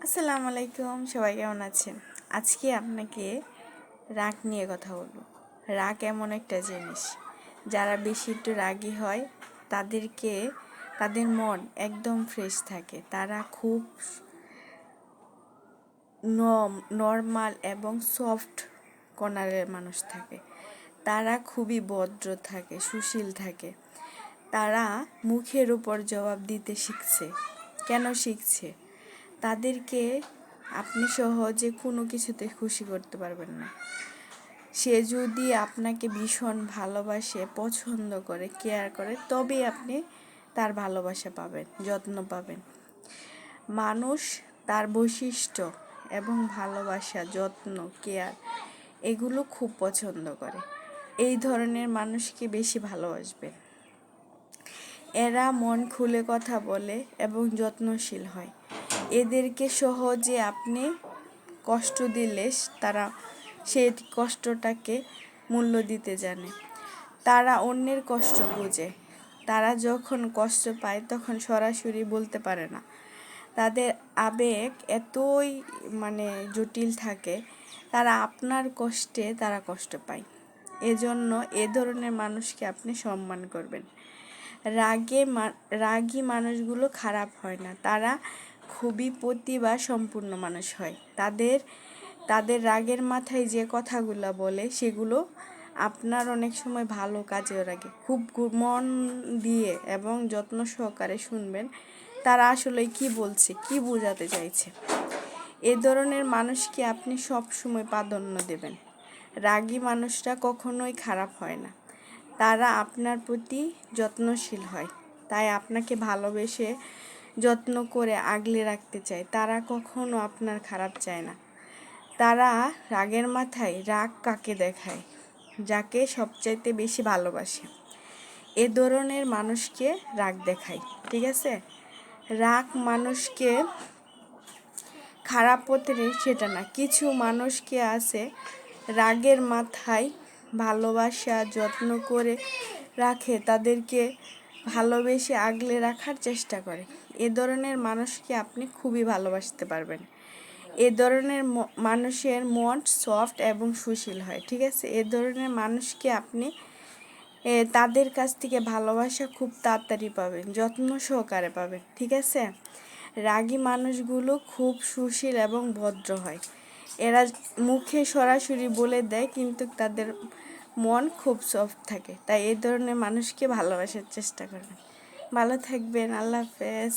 আসসালামু আলাইকুম, সবাই কেমন আছেন? আজকে আপনাকে রাগ নিয়ে কথা বলবো। রাগ এমন একটা জিনিস, যারা বেশি একটু রাগী হয় তাদের মন একদম ফ্রেশ থাকে। তারা খুব নর্মাল এবং সফট কর্নারের মানুষ থাকে। তারা খুবই ভদ্র থাকে, সুশীল থাকে। তারা মুখের উপর জবাব দিতে শিখছে। কেন শিখছে? তাদেরকে আপনি সহজে কোনো কিছুতে খুশি করতে পারবেন না। সে যদি আপনাকে ভীষণ ভালোবাসে, পছন্দ করে, কেয়ার করে, তবেই আপনি তার ভালোবাসা পাবেন, যত্ন পাবেন। মানুষ তার বৈশিষ্ট্য এবং ভালোবাসা, যত্ন, কেয়ার এগুলো খুব পছন্দ করে। এই ধরনের মানুষকে বেশি ভালোবাসবেন। এরা মন খুলে কথা বলে এবং যত্নশীল হয়। এদেরকে সহজে আপনি কষ্ট দিলে তারা সেই কষ্টটাকে মূল্য দিতে জানে। তারা অন্যের কষ্ট বোঝে। তারা যখন কষ্ট পায় তখন সরাসরি বলতে পারে না। তাদের আবেগ এতই জটিল থাকে, তারা আপনার কষ্টে তারা কষ্ট পায়। এজন্য এ ধরনের মানুষকে আপনি সম্মান করবেন। রাগী মানুষগুলো খারাপ হয় না, তারা খুবই প্রতিভা সম্পূর্ণ মানুষ হয়। তাদের রাগের মাথায় যে কথাগুলো বলে সেগুলো আপনার অনেক সময় ভালো কাজেও লাগে। খুব মন দিয়ে এবং যত্ন সহকারে শুনবেন তারা আসলে কি বলছে, কি বোঝাতে চাইছে। এ ধরনের মানুষকে আপনি সব সময় প্রাধান্য দেবেন। রাগী মানুষরা কখনোই খারাপ হয় না, তারা আপনার প্রতি যত্নশীল হয়। তাই আপনাকে ভালোবেসে যত্ন করে আগলে রাখতে চায়। তারা কখনো আপনার খারাপ চায় না। তারা রাগের মাথায় রাগ কাকে দেখায়? যাকে সবচাইতে বেশি ভালোবাসে এ ধরনের মানুষকে রাগ দেখায়। ঠিক আছে? রাগ মানুষকে খারাপ পথে নেই সেটা না। কিছু মানুষকে আছে রাগের মাথায় ভালোবাসা, যত্ন করে রাখে, তাদেরকে ভালোবেসে আগলে রাখার চেষ্টা করে। এ ধরনের মানুষকে আপনি খুবই ভালোবাসতে পারবেন। এ ধরনের মানুষের মন সফট এবং সুশীল হয়। ঠিক আছে? এ ধরনের মানুষকে আপনি তাদের কাছ থেকে ভালোবাসা খুব তাড়াতাড়ি পাবেন, যত্ন সহকারে পাবেন। ঠিক আছে? রাগী মানুষগুলো খুব সুশীল এবং ভদ্র হয়। এরা মুখে সরাসরি বলে দেয়, কিন্তু তাদের মন খুব সফট থাকে। তাই এই ধরনের মানুষকে ভালোবাসার চেষ্টা করবেন। ভালো থাকবেন। আল্লাহ হাফেজ।